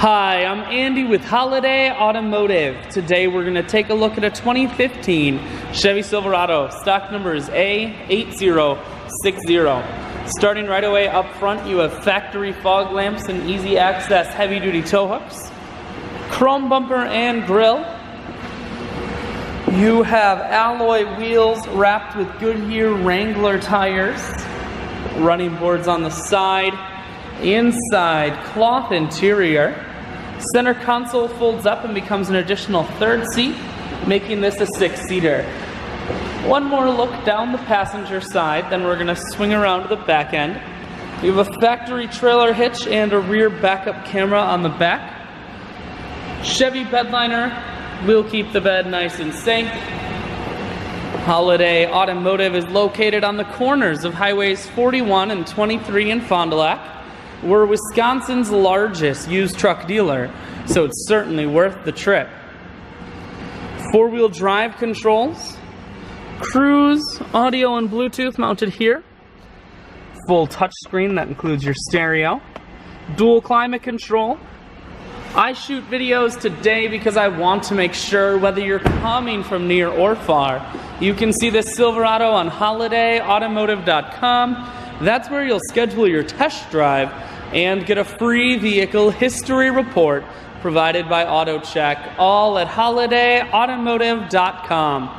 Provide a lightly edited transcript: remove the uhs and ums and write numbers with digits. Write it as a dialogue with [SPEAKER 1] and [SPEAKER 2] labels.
[SPEAKER 1] Hi, I'm Andy with Holiday Automotive. Today we're going to take a look at a 2015 Chevy Silverado. Stock number is A8060. Starting right away up front, you have factory fog lamps and easy access heavy-duty tow hooks, chrome bumper and grille. You have alloy wheels wrapped with Goodyear Wrangler tires, running boards on the side, inside cloth interior. Center console folds up and becomes an additional third seat, making this a 6-seater. One more look down the passenger side, then we're going to swing around to the back end. You have a factory trailer hitch and a rear backup camera on the back. Chevy bedliner will keep the bed nice and safe. Holiday Automotive is located on the corners of highways 41 and 23 in Fond du Lac. We're Wisconsin's largest used truck dealer, so it's certainly worth the trip. Four-wheel drive controls, cruise, audio and Bluetooth mounted here. Full touchscreen that includes your stereo. Dual climate control. I shoot videos today because I want to make sure whether you're coming from near or far, you can see this Silverado on holidayautomotive.com. That's where you'll schedule your test drive and get a free vehicle history report provided by AutoCheck, all at holidayautomotive.com.